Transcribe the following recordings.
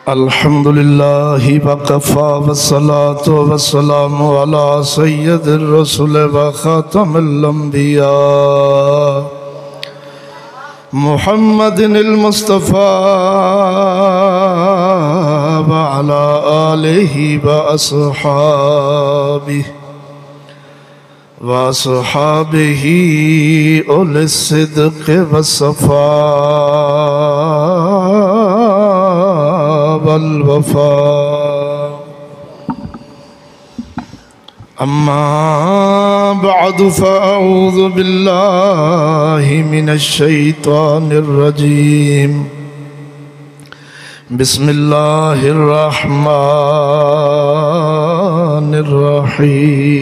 अल्हम्दुलिल्लाह वकफ़ा वस्सलातु वस्सलामु अला सय्यदिर रसूल व खातमिल अंबिया मुहम्मदिल मुस्तफ़ा व अला आलिहि व अस्हाबिही उलिस सिद्क़ वस्सफ़ा वल वफ़ा। अम्मा बअद फ़अऊज़ु बिल्लाहि मिनश शैतानिर रजीम। बिस्मिल्लाहिर रहमानिर रहीम।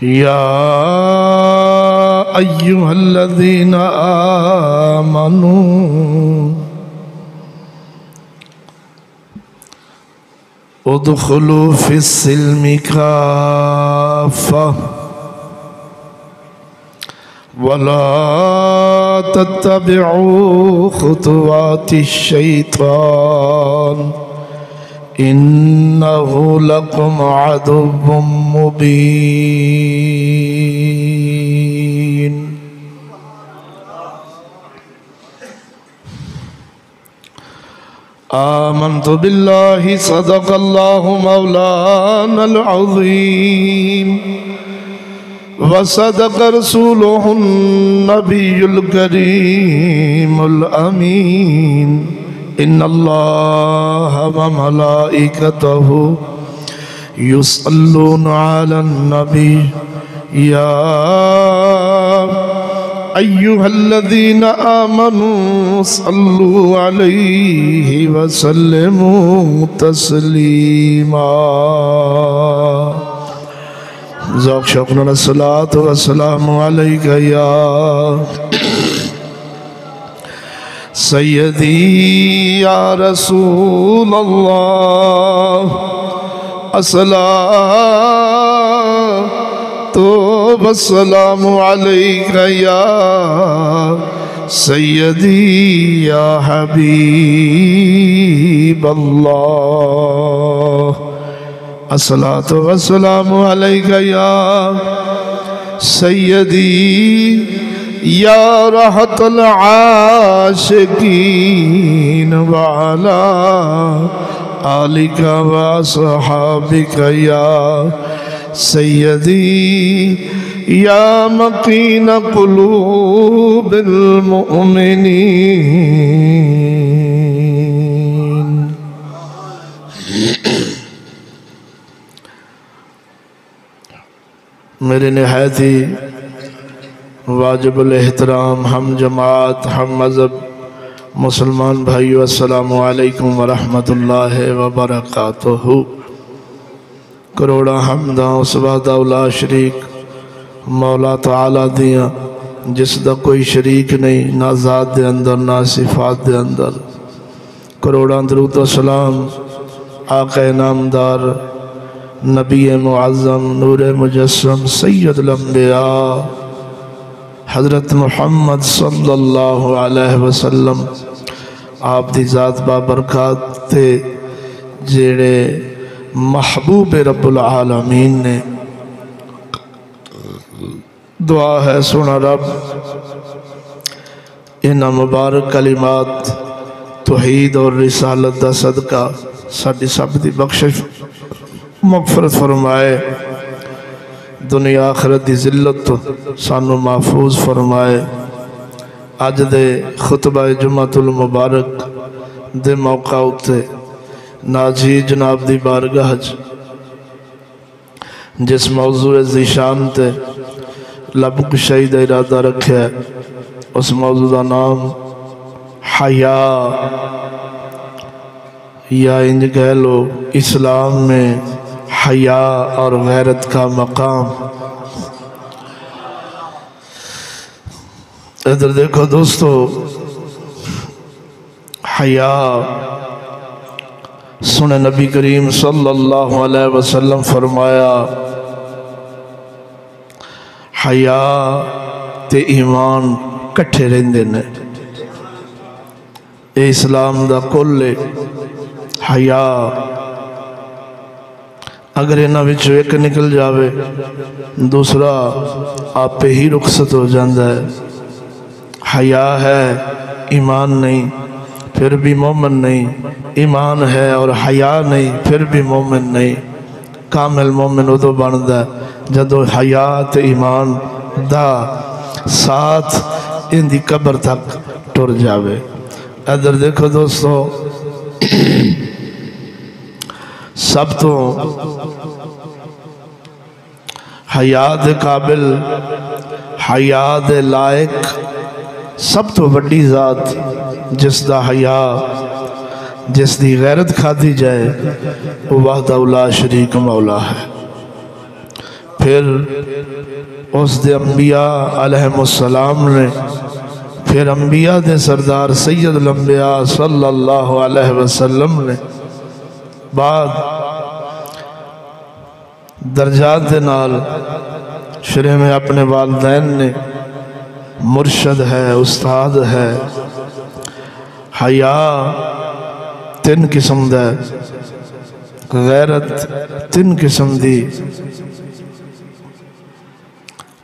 या अय्युहल्लज़ीना आमनू उद्खुलू फिस्सिल्मि काफ़ा वला तत्तबिऊ खुतवातिश शैतान इन्नहु लकुम अदुव्वुम मुबीन। आमन्तु बिल्लाहि सदक़ल्लाहु मौलानल अज़ीम व सदक़ रसूलुहुन नबियुल करीमुल अमीन। इन्नल्लाह व मलाइकतहु युसल्लूना अलन नबी या अय्युहल्लज़ीना आमनू सल्लू अलैहि व सल्लिमू तस्लीमा। ज़ौक़ शौक़ न सलात व सलामु अलैका या सय्यदी या रसूल अल्लाह अस्सलातु वस्सलामु अलैका या सय्यदी या हबीब अल्लाह अस्सलातु वस्सलामु अलैका या सय्यदी या रहतल आशिकीन व अला आलिका व अस्हाबिका या सय्यदी या मकीन कुलूबिल मुमिनीन। मेरे निहायत ही वाजिबुल एहतराम हम जमात हम मज़हब मुसलमान भाइयों, अस्सलामु अलैकुम व रहमतुल्लाहि व बरकातुहू। करोड़ा हमदा उस वाहदा शरीक मौला तआला दियाँ जिसदा कोई शरीक नहीं, ना ज़ात दे अंदर ना सिफात दे अंदर। करोड़ा दरूद व सलाम आक़ा नामदार नबी मुअज़्ज़म नूर मुजस्सम सय्यदुल अंबिया हज़रत मुहम्मद सल्लल्लाहु अलैहि वसल्लम आप दी ज़ात बाबरकत थे जेड़े महबूब रब्बुल आलमीन ने। दुआ है सोना रब इन्हां मुबारक कलिमात तौहीद और रिसालत दा सदका साडी सब दी बख्शिश मग़फ़िरत फरमाए, दुनिया आखिरत दी जिल्लत तो सानू महफूज फरमाए। अज दे खुतबा जुमातुल मुबारक दे मौका उत्ते नाजी जनाब दी बारगाह जिस मौजू ज़ीशान ते लब कुशाई दा इरादा रखा उस मौजू का नाम हया या इंज कह लो इस्लाम में हया और गैरत का मकाम। इधर देखो दोस्तों, हया सुने नबी करीम सल्लल्लाहु अलैहि वसल्लम फरमाया, हया ते ईमान कट्ठे रहिंदे ने। ये इस्लाम दा कुल है। हया अगर इन्हां विचों एक निकल जावे दूसरा आपे ही रुखसत हो जाता है। हया है ईमान नहीं फिर भी मोमिन नहीं, ईमान है और हया नहीं फिर भी मोमिन नहीं। कामिल मोमिन उदों बनता जदों हया ते ईमान दा साथ इनकी कब्र तक टुर जावे। इधर देखो दोस्तों, सब तो हया दे काबिल, हया दे लायक, सब तो वड्डी जात जिसदा हया, जिसदी गैरत खाधी जाए वो वहदहू ला शरीक मौला है। फिर उस दे अंबिया अलैहिमुस्सलाम ने, फिर अंबिया दे सरदार सैयद लंबिया सल्लल्लाहु अलैहि वसल्लम ने बाद दर्जात दे नाल शुरू में अपने वालिदैन ने, मुर्शद है, उस्ताद है। हया तीन किस्म दा, गैरत तीन किस्म दी।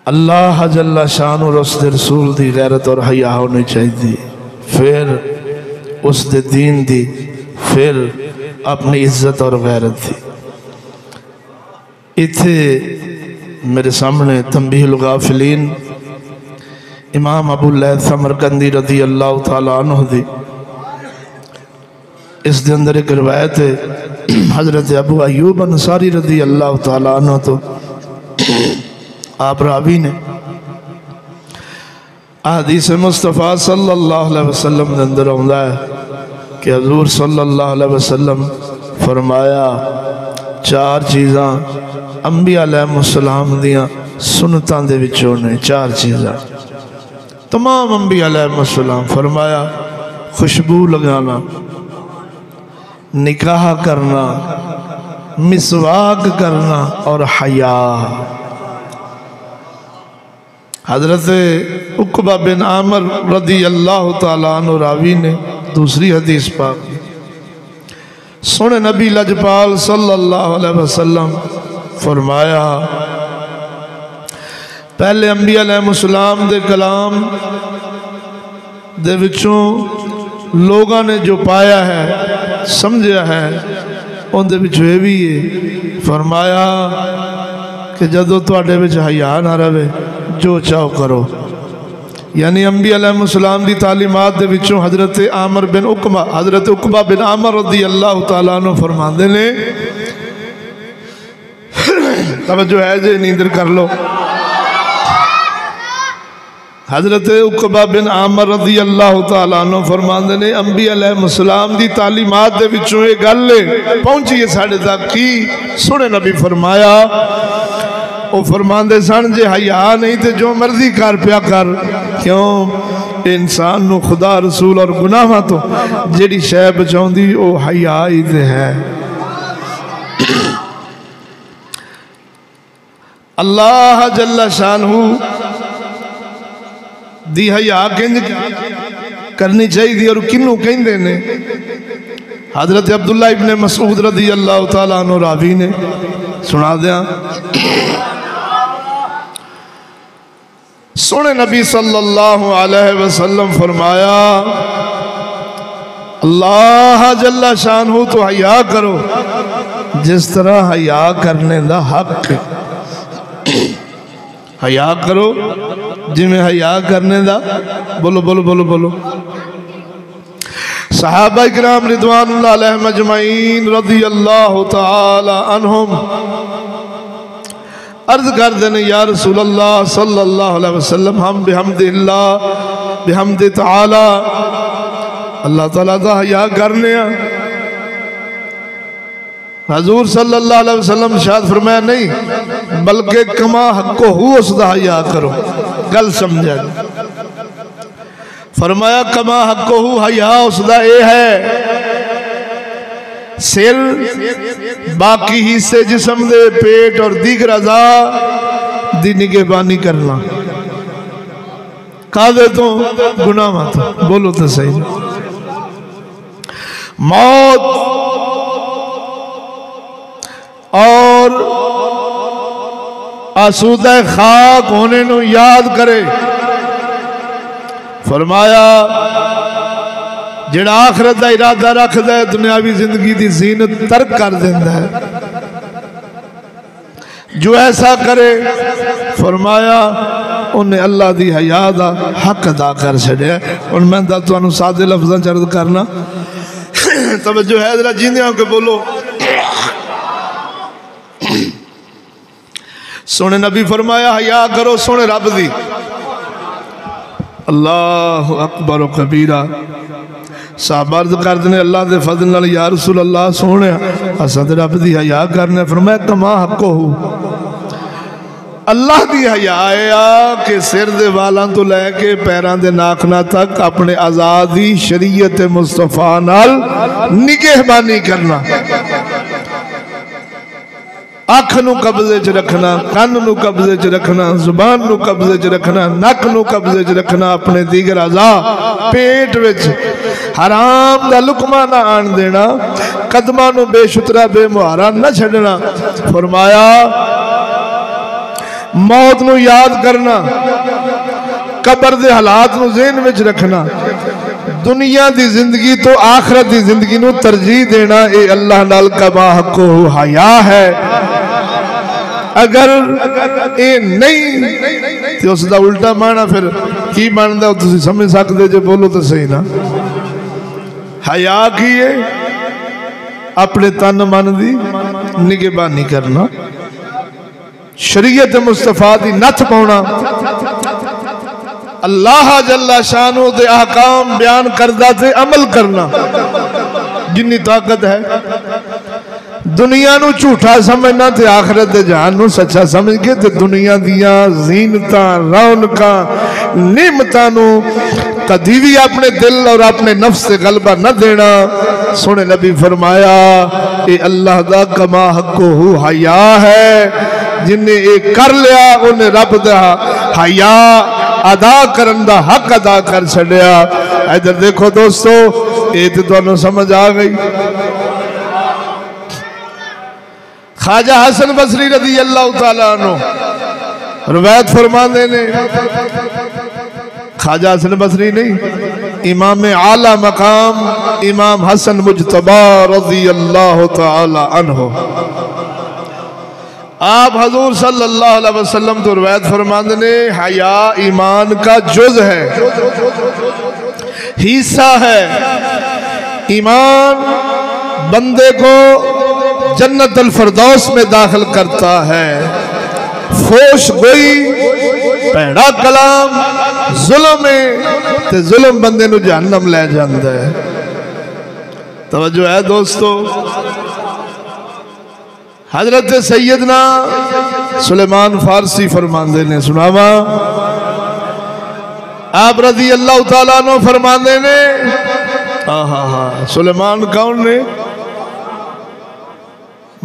अल्लाह जल्ला शान और उसके रसूल दी गैरत और हया होनी चाहिए, फिर उस दे दीन दी, फिर अपनी इज्जत और गैरत दी। इत्थे मेरे सामने तंबीहुल गाफिलीन इमाम अबू लैथ समरकंदी रदी अल्लाह तआला अन्हु दी, इस दे अंदर एक रिवायत है हजरत अबू अयूब अंसारी रदी अल्लाह तआला अन्हु तो आप रावी ने हदीस मुस्तफ़ा सल्लल्लाहु अलैहि वसल्लम के अंदर आउंदा है कि हजूर सल्लल्लाहु अलैहि वसल्लम फरमाया, चार चीज़ां अंबिया अलैहिमुस्सलाम दियां सुन्नतां दे विचों ने। चार चीज़ां तमाम अंबिया अलैहिमुस्सलाम, फरमाया खुशबू लगाना, निकाह करना, मिसवाक करना और हया। हजरत उक़बा बिन आमिर रदी अल्लाह तआला अन्हु रावी ने दूसरी हदीस पाक, सोने नबी लजपाल सल्लल्लाहु अलैहि वसल्लम फरमाया, पहले अंबिया अलैहिमुस्सलाम दे कलाम दे विचों लोगों ने जो पाया है, समझा है, उनदे विच ये भी है। फरमाया कि जदों तुहाडे विच हया ना रहे जो चाहो करो। यानी अंबिया अलैहिमुस्सलाम दी तालीमात दे विचों हजरत उक़बा बिन आमिर रज़ी अल्लाह तआला अन्हु फरमांदे ने, तवज्जो है जे नींदर कर लो। हजरत उक़बा बिन आमिर रज़ी अल्लाह तआला अन्हु फरमांदे ने, अंबिया अलैहिमुस्सलाम दी तालीमात दे विचों ये गल पहुंची है साढ़े तक की सुने नबी फरमाया, वो फरमांदे सन जे हया नहीं तो जो मर्जी कर पिया कर, क्यों इंसान नू खुदा रसूल और गुनाहां तो जिहड़ी शै बचाउंदी वो हया ही ते है। अल्लाह जल्ला शानहू दी हया किंज करनी चाहिए और किनू कहंदे ने। हजरत अब्दुल्ला इब्ने मसूद रज़ी अल्लाह तआला अन्हु रावी ने सुना दिया, सोने नबी सल्लल्लाहु अलैहि वसल्लम फरमाया, अल्लाह जल्ला शानहू तो हया करो जिस तरह हया करने दा हक, हया करो जिमें हया करने दा। बोलो बोलो बोलो बोलो। सहाबा इकराम रिदवानुल्लाह अलैहिम अजमईन रज़ी अल्लाह तआला अन्हुम अर्ज कर देने, या रसूल अल्लाह सल्लल्लाहु अलैहि वसल्लम, हम बिहम्दिल्लाह बिहम्दि तआला अल्लाह ताला दा हया करने। हजूर सल्लल्लाहु अलैहि वसल्लम शायद फरमाया नहीं, बल्कि कमा हक्को हु उसदा हया करो। गल समझा, फरमाया कमा हक्को हु हया उसदा ये है सिर, बाकी हिस्से जिस्म दे, पेट और दीगर अज़ा दी निगहबानी करना। कादे तो गुनाह तो, बोलो तो सही। मौत और आसूदा खाक होने नू याद करे। फरमाया जिहड़ा आखिरत का इरादा रखता है दुनियावी जिंदगी की जीनत तर्क कर देता है। जो ऐसा करे फरमाया उन्हें अल्लाह की हया का हक अदा कर छड़िया। और मैं तुहानू सादे लफ्ज़ां च अर्ज़ करना, तवज्जो है जरा, जींदे होके बोलो। सोने नबी फरमाया हया करो सोने रब दी। अल्लाह अकबर व कबीरा। साहबा अर्ज़ करते हैं अल्लाह के फजल नाल या रसूल अल्लाह सोने असां ते रब दी हया करने। फरमाया कमा हको हो, अल्लाह की हया आ कि सिर दे वालों तो लैके पैरों के नाखना तक अपने आज़ादी शरीयत मुस्तफा नाल निगहबानी करना। अख नू कब्जे च रखना, कन नू कब्जे च रखना, जुबान नू कब्जे च रखना, नक नू कब्जे च रखना, अपने दीगर अज़ा पेट विच हराम दा लुकमा ना आन देना, कदमां नू बेशुतरा बेमुहारा न छड्डना। फरमाया मौत नू याद करना, कबर दे हालात नू ज़हन विच रखना, दुनिया दी जिंदगी तो आखिरत दी जिंदगी नू तरजीह देना। ये अल्लाह नाल कमा हको हया है। अगर ये नहीं तो उसका उल्टा माना फिर की बनता तुम समझ सकते जो, बोलो तो सही ना। हया की है अपने तन मन की निगहबानी करना, शरीयत मुस्तफा की नथ पाउना, अल्लाह जल्ला शानो दे अहकाम बयान करदा ते अमल करना जिन्नी ताकत है। दुनिया नू झूठा समझना ते आखिरत दे जहान नू सच्चा समझ के ते दुनिया दियां ज़ीनतां रौनकां नेमतां नू कदी भी अपने दिल और अपने नफ्स से गलबा न देना। सोने नबी फरमाया ये अल्लाह दा कमा हको हया है। जिन्हें ये कर लिया उन्हें रब दा हया अदा करन दा हक अदा कर छड़िया। इधर देखो दोस्तों, ये तो तुहानू समझ आ गई। ख्वाजा हसन बसरी रज़ी अल्लाह तआला अन्हु रवायत फरमाते ने, ख्वाजा हसन बसरी नहीं, इमाम आला मकाम इमाम हसन मुजतबा रज़ी अल्लाह तआला अन्हु, आप हजूर सल्लल्लाहु अलैहि वसल्लम तो रवायत फरमाते ने हया ईमान का जुज़ है, हिस्सा है। ईमान बंदे को जन्नत अल फरदौस में दाखिल करता है। फोश गोई भैड़ा कलाम जुल्म है ते जुल्म बंदे नू जहन्नम ले जाता है। तवज्जो है दोस्तों, हजरत सैयदना सुलेमान फारसी फरमाते ने, सुनावा आप रज़ी अल्लाह तआला अन्हु फरमाते ने, हाँ सुलेमान कौन ने?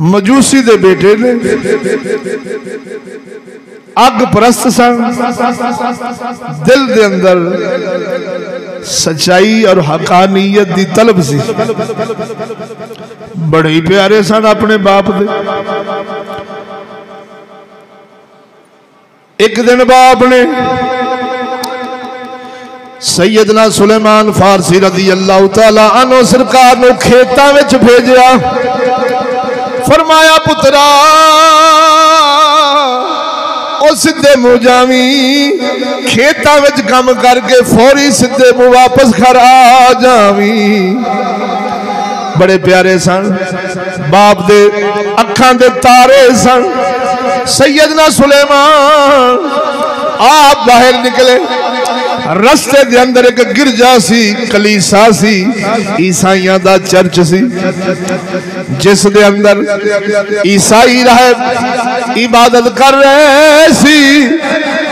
मजूसी दे बेटे ने, अग परस्त सन, दिल दे अंदर सच्चाई और हकानियत दी तलब सी, बड़े ही प्यारे सन अपने बाप दे। एक दिन बाप ने सैयदना सुलेमान फारसी रज़ी अल्लाह तआला अन्हु सरकार नू खेतां विच भेजिया। फरमाया पुत्रा ओ सीधे मुंह जावी, खेतां विच काम करके फौरी सीधे मुंह वापस घर आ जावी। बड़े प्यारे सन, बाप दे अखां दे तारे सन। सैयदना सुलेमान आप बाहर निकले, रस्ते दे अंदर एक गिरजा सी, कलीसा सी, ईसाइयां दा चर्च सी, जिस दे अंदर ईसाई राहब इबादत कर रहे सी।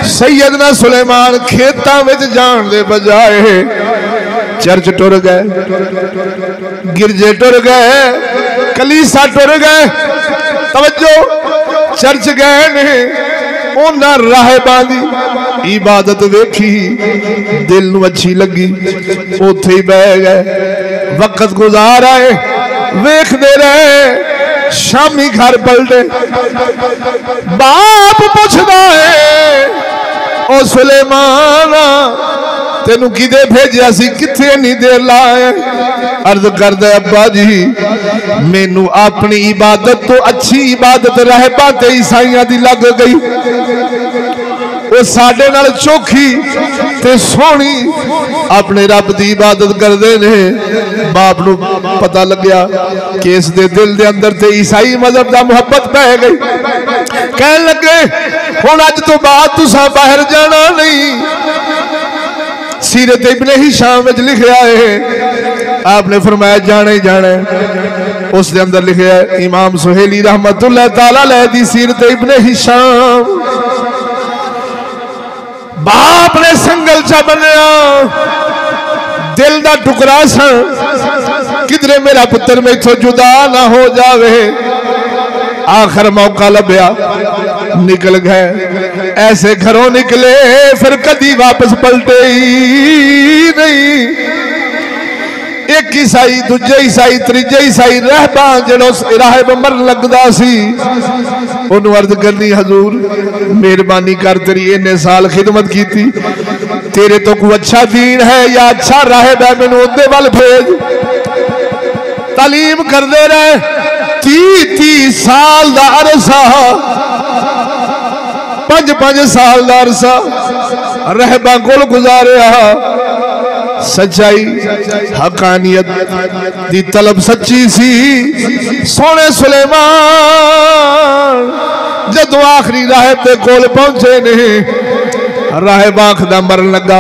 सैयदना सुलेमान खेतां विच जाण दे बजाए चर्च टुर गए, गिरजे टुर गए, कलीसा टुर गए, तवज्जो चर्च गए ने, उन्हां राहिबां दी इबादत वेखी, दिल नूं अच्छी लगी, उत्थे ही बह गए, वक्त गुजार आए, वेखदे रहे। शामी घर पलटे, बाप पुछदा है ओ सुलेमान तेनू किदे भेजा सी, किथे इन्नी देर लाए? अर्ज करदा अब्बा जी मैनू अपनी इबादत तो अच्छी इबादत रहबा ते ईसाइयां दी लग गई, वो साडे नाल चोखी ते सोहनी अपने रब की इबादत करते ने। बाप नू पता लग्या कि इस दे दिल दे अंदर ते ईसाई मजहब दा मुहब्बत पै गई। कह लगे हुण अज तो बाद तुसा बाहर जाना नहीं। सीरत इब्ने हिशाम विच लिखिया है, आपने फरमाया जाना ही जाना है। उस दे अंदर लिखिया है इमाम सुहेली रहमतुल्लाह तआला अलैह दी सीरत इब्ने हिशाम। बाप ने संगल चा बनया, दिल का टुकड़ा सन, किधरे मेरा पुत्र मेथों जुदा ना हो जावे। आखिर मौका लभ्या, निकल गए। ऐसे घरों निकले फिर कदी वापस पलटे ही नहीं। एक ईसाई, दूजे ईसाई, तीजे ईसाई रहबा जो राहिब मरन लगदा सी, उन्होंने अर्ज करनी हजूर मेहरबानी कर, तेरी इन्ने साल खिदमत की, तेरे तो कोई अच्छा दीन है या अच्छा राहिब है, मैनू उहदे वल भेज। तालीम करते रहे, 30 साल का अरसा, 5 साल का अरसा रहबा कोल गुजारिया। सच्चाई हकानियत दी तलब सच्ची सी। सोने सुलेमान जदों आखिरी राहिब दे कोल पहुंचे ने, राहिब आखदा मरन लगा।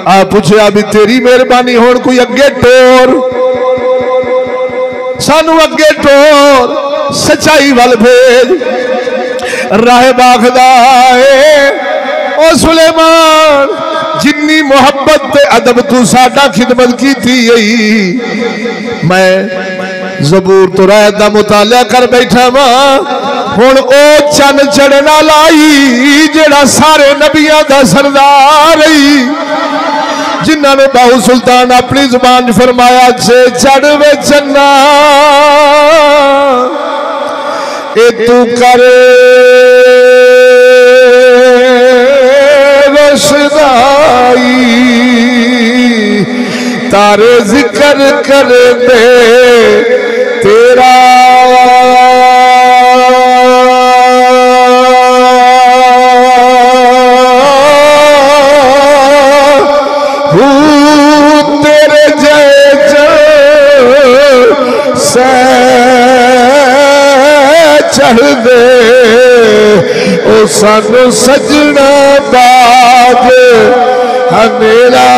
आ पूछया भी तेरी मेहरबानी होण कोई अगे टोर, सानू अगे टोर, सच्चाई वाल भेज। राहिब आखदा है ओ सुलेमान जिन्नी मोहब्बत ते अदब तू साडा खिदमत की थी, मैं ज़बूर तो रायत दा मुताला कर बैठा वा। हुण ओ चन चढ़ना लाई जेड़ा सारे नबियां दा सरदार है, जिन्होंने बाहू सुल्तान अपनी जुबान फरमाया छे चढ़ वे चन्ना ए तू कर रशदाई, तारे जिक्र कर दे तेरा तेरे से चढ़ दे ओ सानू सजना बाज हमेरा।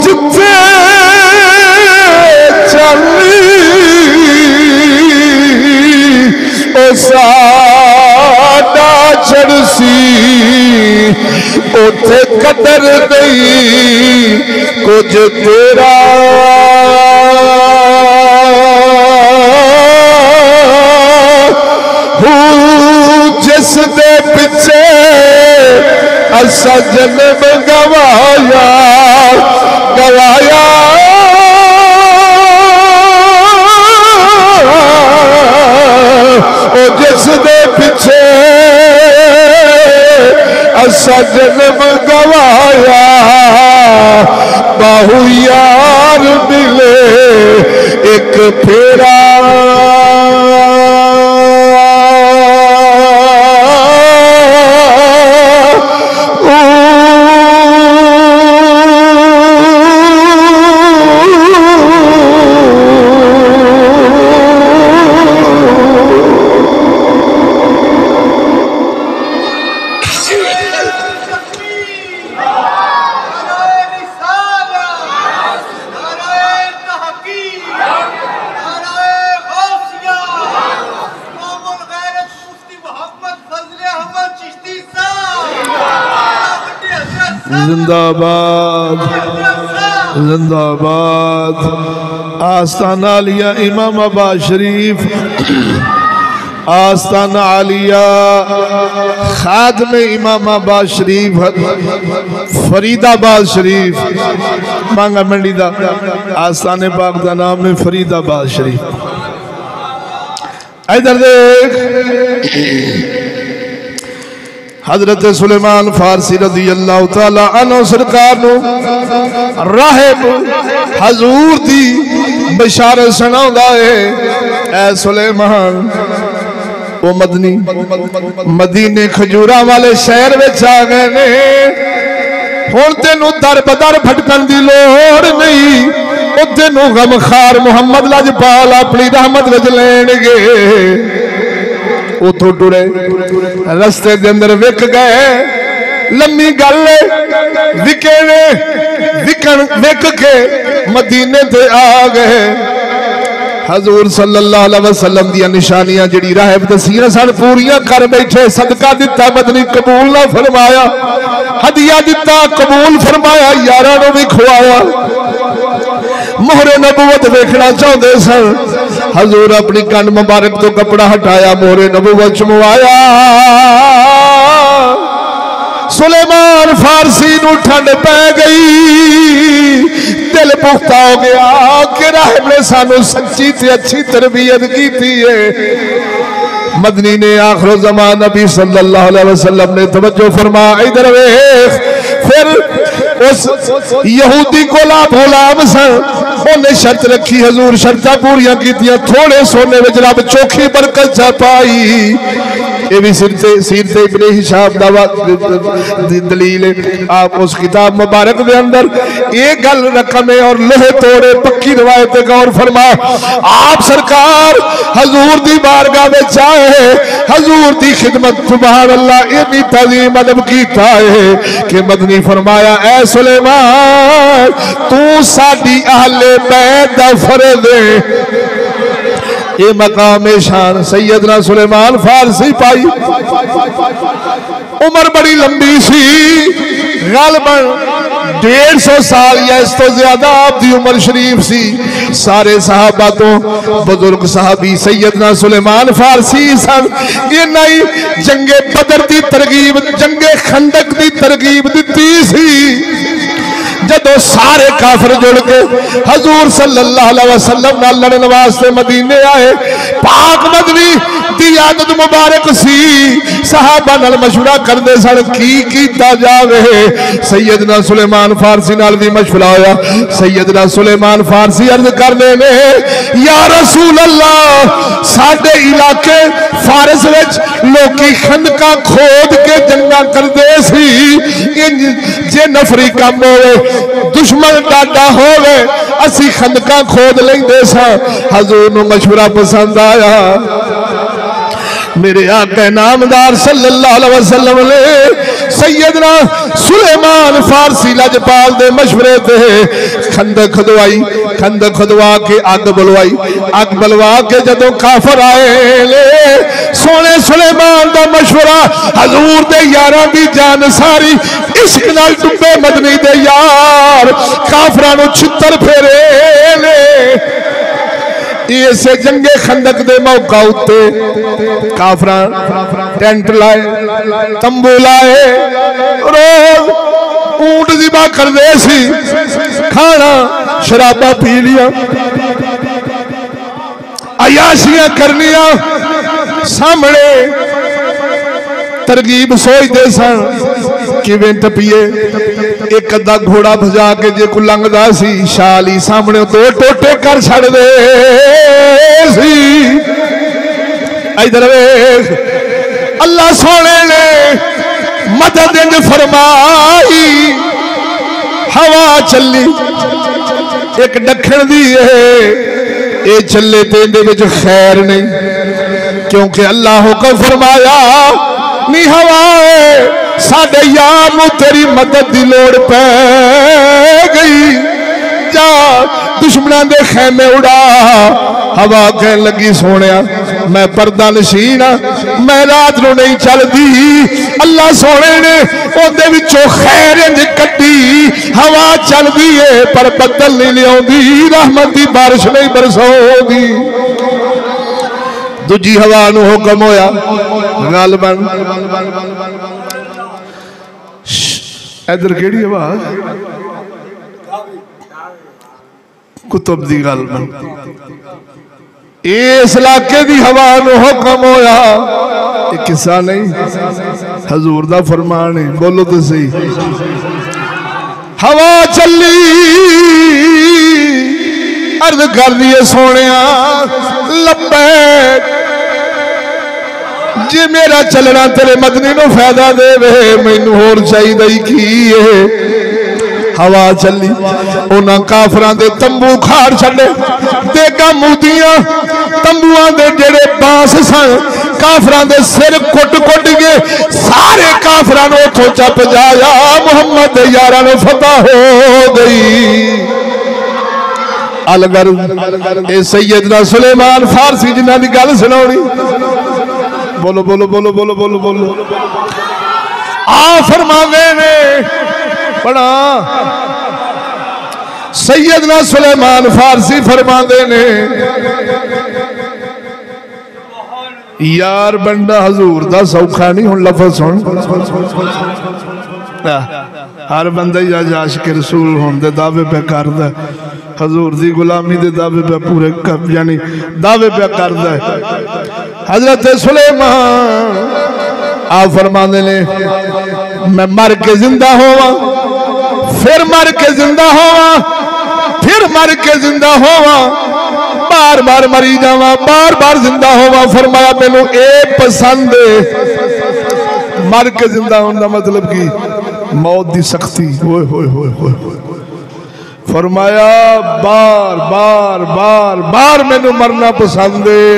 जिथे चली ओ साडा चढ़सी, उथे कदर नहीं कुछ तेरा। जिस दे पिछे असा जन्म गवाया गवाया, ओ जिस दे पिछे असा जन्म गवाया, बाहू यार मिले एक फेरा। जिंदाबाद जिंदाबाद। आस्ताना आलिया इमामाबाद शरीफ, आस्ताना आलिया खादम इमामाबाद शरीफ, फरीदाबाद शरीफ, मांगा मंडी दा आस्ताने पाक का नाम है फरीदाबाद शरीफ। इधर देख, हजरत सुलेमान फारसी रज़ी अल्लाह तआला अन्हु सरकार नू राहिब हजूर दी बशारत सुनाउंदा है। ऐ सुलेमान, वो मदनी मदीने खजूरा वाले शहर विच आ गए ने, हुण तेनू दर बदर भटकन दी लोड़ नहीं। ओ तेनू गमखार मुहम्मद लजपाल अपनी रहमत विच लैणगे। उथों टुरे रस्ते दे अंदर विक गए, लम्मी गल विके ने, विक के मदीने ते आ गए। हजूर सल्लल्लाहु अलैहि वसल्लम दी निशानियां जिहड़ी राहिब दसियां सन पूरियां कर बैठे। सदका दिता मदनी कबूल ना फरमाया, हदिया दिता कबूल फरमाया, यारां नूं भी खुआया। मोहरे नबूवत देखना चाहते सन। हजूर अपनी कंन मुबारक तो कपड़ा हटाया, मोहरे नबूवत चमवाया। सुलेमान फारसी नूं ठंड पै गई, दिल पुख्ता हो गया कि राहिब ने सानू सच्ची ते अच्छी तरबियत की है। मदनी ने आखिर ज़मान नबी सल्लल्लाहु अलैहि वसल्लम ने तवज्जो फरमा, इधर वेख। फिर उस यहूदी को गुलाम सन, उन्हें शर्त रखी, हजूर शर्तां पूरियां कीतियां, थोड़े सोने में रब चोखी बरकत चा पाई। ये भी सीरत इब्ने हिशाम दलील है। आप उस किताब मुबारक के अंदर ये गल रकम है और लोहे तोड़े पक्की रवायत गौर फरमा। आप सरकार हजूर दी बारगाह में आए, हजूर दी खिदमत सुभान अल्लाह इतनी तज़ीम अदब कीता है कि मदनी फरमाया, ऐ सुलेमान तू साडी अहले बैत दा फर्ज है। ये मकाम शान सैयदना सुलेमान फारसी पाई। उम्र बड़ी लंबी सी, गालबन 150 साल या इस तो ज्यादा आपकी उम्र शरीफ सी। सारे सहाबा तो बुजुर्ग सहाबी सैयदना सुलेमान फारसी सन। ये नहीं जंगे बदर की तरगीब, जंगे खंदक की तरगीब दी सी। जदों सारे काफिर जुड़ के हजूर सल्लल्लाहु अलैहि वसल्लम नाल लड़न वास्ते मदीने आए, पाक मदनी दी आदत मुबारक सी। सहाबा नाल मशवरा करते सन की कीता जावे। सैयदना सुलेमान फारसी नाल भी मशवरा होया। सैयदना सुलेमान फारसी अर्ज करदे ने, या रसूल अल्लाह साडे इलाके फारस विच लोकी खंदकां खोद के जंगा करदे सी। जे नफरी काम होवे, दुश्मन डाटा होवे, असी खंदकां खोद लेंदे सां। हजूर नूं मशवरा पसंद आया। मेरे आका नामदार सल्लल्लाहु अलैहि वसल्लम ने सैयदना सुलेमान फारसी लजपाल दे मशवरे ते खंदक खुदवाई। खंदक खुदवा के अग बुलवाई। अग बुलवा के जदों काफिर आए ले, सोने सुलेमान दा मशवरा हजूर दे यारां दी जान सारी इश्क नाल डुबे मदनी दे यार काफिरां नूं छित्तर फेरे ले। इसे जंगे खंदक दे मौका उत्ते काफिरां टेंट लाए, तंबू लाए, रोज ऊंट ज़िबा करदे सी, खाना शराबा पी लिया, अयाशियां करनिया, सामने तरगीब सोचते सन किवें टपीए। एक अद्धा घोड़ा भजा के जे को लंघदा सी, शाली सामने दो टोटे कर छड़दे सी। इधर वेख, अल्लाह सोने ने मदद फरमाई। हवा चली एक दखण दी है, ये चले तो इहदे खैर नहीं, क्योंकि अल्लाह हुक्म फरमाया नी हवा साडे यार नूं तेरी मदद की लोड़ पै गई, जा दुश्मनां दे खैमे उड़ा। हवा कहन लगी सोने मैं पर्दा नशीन मैं रात नूं नहीं चलदी। अल्लाह सोने ने उहदे विचों खैर इंज कड्डी। हवा चलदी है पर बदल नहीं लियाउंदी, रहमत दी बारिश नहीं बरसाउंदी। दूजी हवा नूं हुक्म होया गालबन इधर केड़ी हवा कुतुब दी गालबन इस इलाके दी हवा नूं हुक्म होया। ये किस्सा नहीं हजूर दा फरमान है, बोलो तो सही। हवा चली अर्ज कर दिए सोने लब्बैक जे मेरा चलना तेरे मदनी नूं फायदा देवे मैनू होर चाहिदा ही की है। हवा चली उन्हां काफरां दे तंबू खाड़ छड्डे देगा मूदियां तंबुआं दे जेड़े बांस सन काफरां दे सिर कुट कुट के सारे काफरां नूं उत्थों चप जाया। मुहम्मद दे यारां नूं फतह हो गई। अलगर ए सैयदना सुलेमान फारसी जिन्हां दी गल सुनाउणी बोलो बोलो बोलो बोलो बोलो बोलो आ फरमावे ने बड़ा सैयदना सुलेमान फारसी फरमाते ने यार बंदा हजूर दा सौखा नहीं। हुण लफज सुन हर बंदा ही आशिक रसूल होने दे दावे पे करदा हजूर दी गुलामी दे दावे पे पूरे यानी दावे पे करदा है। हजरत सुलेमान आ फरमाते ने मैं मर के जिंदा होवा फिर मर के जिंदा होवा फिर मर के जिंदा होवा बार बार मरी जावा बार बार जिंदा होवा। फरमाया मैनू ए पसंद मर के जिंदा होने का मतलब की मौत की सख्ती। होए होए होए होए फरमाया बार बार बार बार मैनू मरना पसंद है।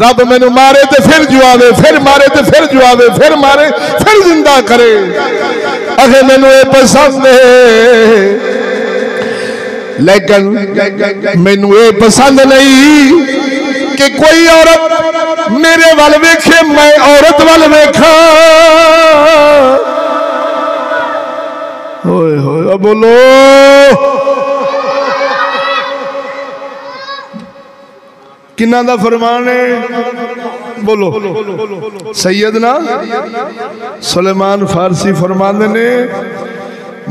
रब मैनू मारे तो फिर जुआवे फिर मारे तो फिर जुआवे फिर मारे फिर जिंदा करे। अखे मैनू ये पसंद है लेकिन मैनू ये पसंद नहीं कि कोई औरत मेरे वाल वेखे मैं औरत वाल वेखा। होए होए बोलो किन्ना दा फरमान है बोलो सैयदना सुलेमान फारसी फरमाते ने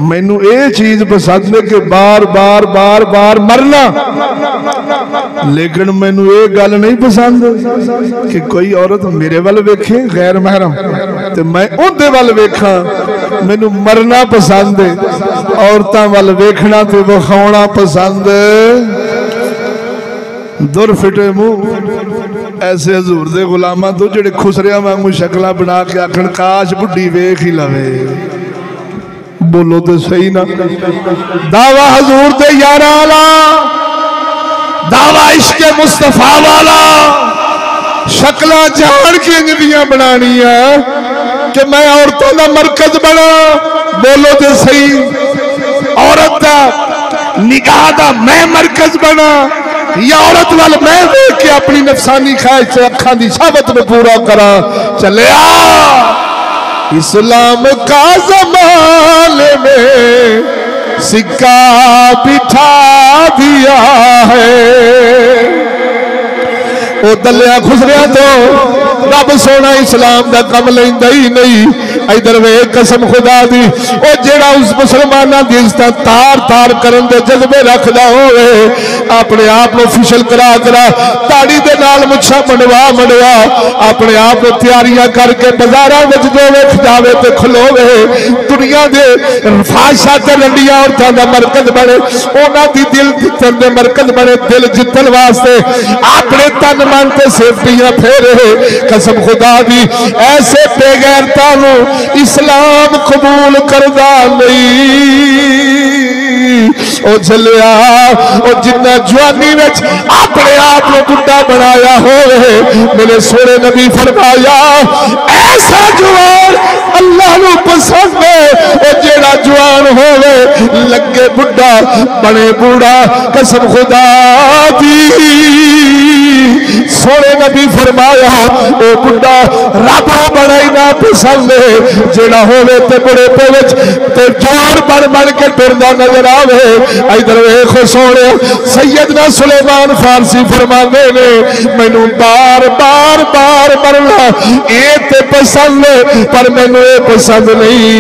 मैनू ये चीज पसंद है कि बार बार बार बार मरना लेकिन मैनू ये गल नहीं पसंद कि कोई औरत मेरे वाल वेखे गैर महरम ते मैं उहदे वाल वेखा। मैनू मरना पसंद है औरतां वाल वेखना ते विखाउणा पसंद। दुर फिटे मुंह ऐसे हजूर दे गुलामां तो जेड़े खुसरिया वांगू शक्लां बना के आखण काश बुढ़ी वेख ही लवे। बोलो तो सही ना। दावा हजूर दे यारां वाला दावा इश्के मुस्तफा वाला शक्लां जान के इंदियां बनानियां कि मैं औरतों का मरकज बना। बोलो तो सही। औरत का निगाह का मैं मरकज बना या औरत वाल मैं देख के अपनी नफसानी ख्वाहिश से अखा की शहावत में पूरा करा। चले इस्लाम का ज़माने में सिक्का बिठा दिया है। ओ दलिया खुसरिया तो रब सोना इस्लाम का कम लेंदा ही नहीं। इधर वे कसम खुदा दी ओ जेड़ा उस मुसलमाना दी इज्जत तार तार करन दे जज्बे रखदा होवे अपने आप को फिशल करा करा ताड़ी दे नाल मुछा मंडवा मंडवा अपने आप को तैयारियां करके बाजारां विच जो वेख जावे ते खलोवे दुनिया दे फाशा ते रंडियां औरतां दा मरकज बने उन्हां दी दिल जितन दे मरकज बने। दिल जितन वास्ते अपने तन मन ते सेफ्टियां फेरे। कसम खुदा दी ऐसे बेगैरता नूं इस्लाम कबूल करदा नहीं। ओ चलिया ओ जिन्ना जवानी विच अपने आप को बुढ़ा बनाया होवे मेरे सोने नबी फरमाया ऐसा जवान अल्लाह नूं पसंद है। ओ जेड़ा जवान होवे लगे बुढ़ा बने बूढ़ा कसम खुदा दी सोने नबी फरमाया ओ बुढ़ा रब बड़ा ही ना पसंद है जेड़ा होवे ते बड़े ते जोर बन बन के टुरदा नजर आवे। इधर वेखो सोने सैयदना सुलेमान फारसी फरमाते ने मैनू बार बार बार मरना ये ते पसंद पर मैनू ये पसंद नहीं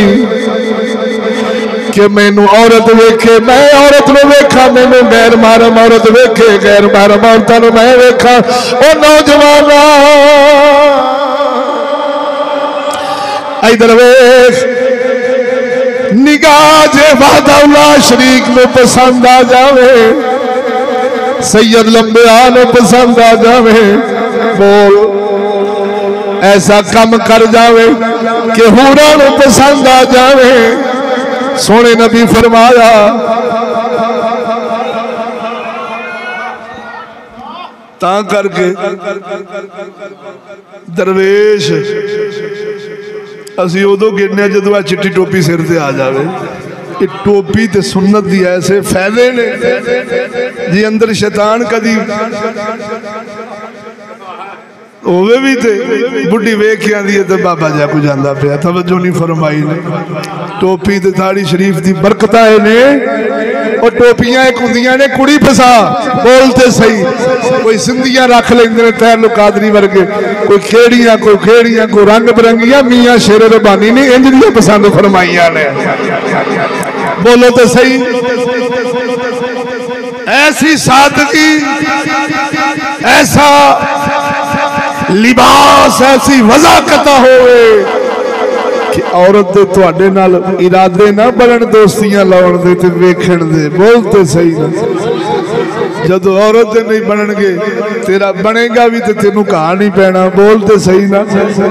कि मैनू औरत वेखे मैं औरत नूं वेखा मैनू गैर महरम औरत वेखे गैर महरम औरतां नूं मैं वेखा। ओ नौजवाना इधर वेख निगाह जे वाहदहुल्ला शरीक नूं पसंद आ जावे सैयद लंबिया नूं पसंद आ जावे बोल ऐसा कम कर जावे कि हूरां नूं पसंद आ जावे। सोने नबी फरमाया ता करके दरवेश असी उदों गिनने जदों चिट्टी टोपी सिर ते आ जावे। ये टोपी ते सुन्नत दी ऐसे फायदे ने जी अंदर शैतान कदी होवे भी ते बुढ़ी वेख के आंदी है तो बाबा जा को जांदा पिया तवज्जो नहीं फरमाई ने। टोपी ते दाढ़ी शरीफ दी बरकत है ने और टोपियां एक हुंदियां ने कुड़ी फसा बोलते सही कोई सिंधियां रख लेंदे ने तैरलो कादरी वर्गे कोई खेड़ियां कोई रंग बिरंगियां मियां शेर रबानी ने इंज दी पसंद फरमाइयां ने बोलो तो सही। ऐसी सादगी ऐसा लिबास ऐसी वज़ाकत होवे कि औरत दे तुहाडे नाल इरादे ना बनन दोस्तियां लाउण दे ते वेखण दे बोलते सही ना। जदों औरत दे नहीं बनणगे तेरा बनेगा भी ते तेनू कहा नहीं पैना बोलते सही ना।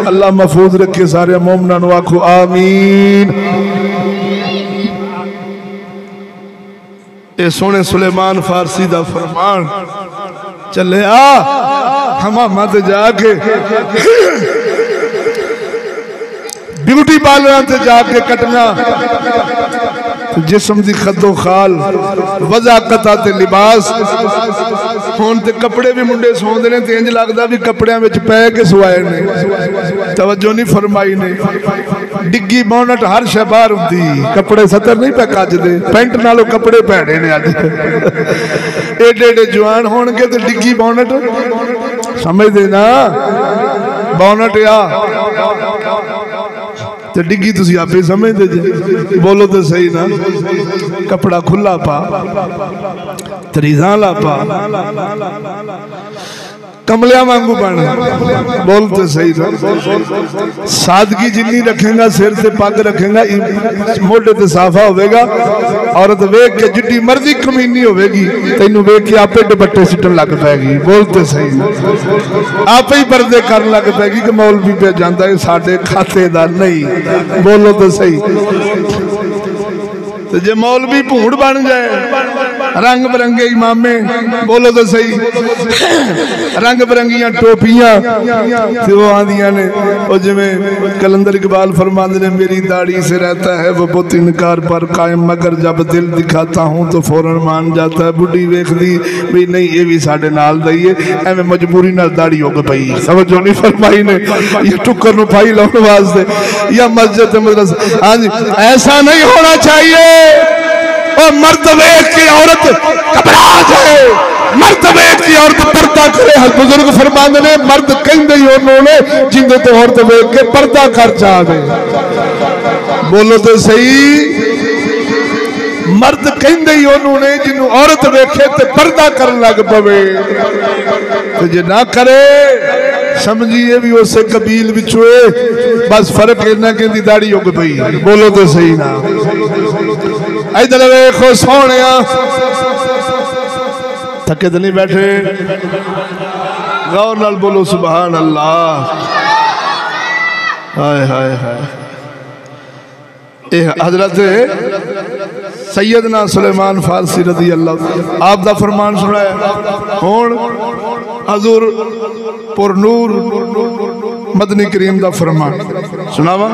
अल्लाह महफूज रखे सारे मोमनां नू आखो आमीन। ये सोने सुलेमान फारसी दा फरमान चले हमामा ते जाके ब्यूटी पार्लर ते जाके कटना जिस्म दी खदो खाल वज़ाकत ते लिबास हुण ते कपड़े भी मुंडे सौंदे ने ते इंज लगदा भी कपड़ियां विच पै के सुआए ने तवज्जो नहीं फरमाई ने। डिग्गी बोनट हर शै बाहर हुंदी कपड़े सतर नहीं पै कजदे पेंट नालों कपड़े भैड़े ने अज एडे एडे जवान होणगे ते डिग्गी बोनट समझदे ना बोनट आ ते डिग्गी तुसी आपे समझदे जे बोलो तो सही ना। कपड़ा खुला पा तरीजा ला पा कमलिया वांगू बन बोलते सही ना। सादगी जिन्नी रखेगा सिर से पग रखेगा मोढे ते साफा होगा औरत वेख के जिड्डी मर्जी कमीनी होगी तेनू वेख के आपे दुपट्टे सिटन लग पैगी बोलते सही ना। आपे ही पर्दे कर लग पैगी कि मौलवी पे जाता है साडे खाते दा नहीं बोलो तो सही। तो जे मौलवी भूड़ बन जाए रंग बिरंगे इमामे बोलो तो सही रंग बिरंगियां टोपियां वो आंदियां ने और जिवें कलंदर इकबाल फरमाते ने मेरी दाढ़ी से रहता है वो बहुत इनकार पर कायम मगर जब दिल दिखाता हूँ तो फौरन मान जाता है। बुढ़ी वेखदी भी नहीं ये भी साडे नाल दा ही है एवें मजबूरी नाल दाढ़ी हो गई समझो नहीं फरमाई ने ये टुक्कर नु फाई लाउण वास्ते या मस्जिद मदरसा। हाँ जी ऐसा नहीं होना चाहिए। और मर्द वेख के औरत घबरा जाए मर्द वेख के औरत पर्दा करे। बुजुर्ग फरमाते ने मर्द कहंदे ही उन्होंने जिंदे तो औरत वेख के पर्दा कर जावे बोलो तो सही। मर्द कहंदे ही उन्होंने जिन्हों औरत वेखे ते पर्दा करन लग पवे तो जे ना करे समझिए भी उसे कबील विचों बस फर्क इन्ना कि दाढ़ी उग पई बोलो तो सही ना। इधर वेखो सोने थके तो नहीं बैठे गौर नाल बोलो सुभान अल्लाह। हाय हाय हाय हजरत सैयदना सुलेमान फारसी रज़ी अल्लाह आप दा फरमान सुनाया हुण हजूर पुरनूर मदनी करीम दा फरमान सुनावा।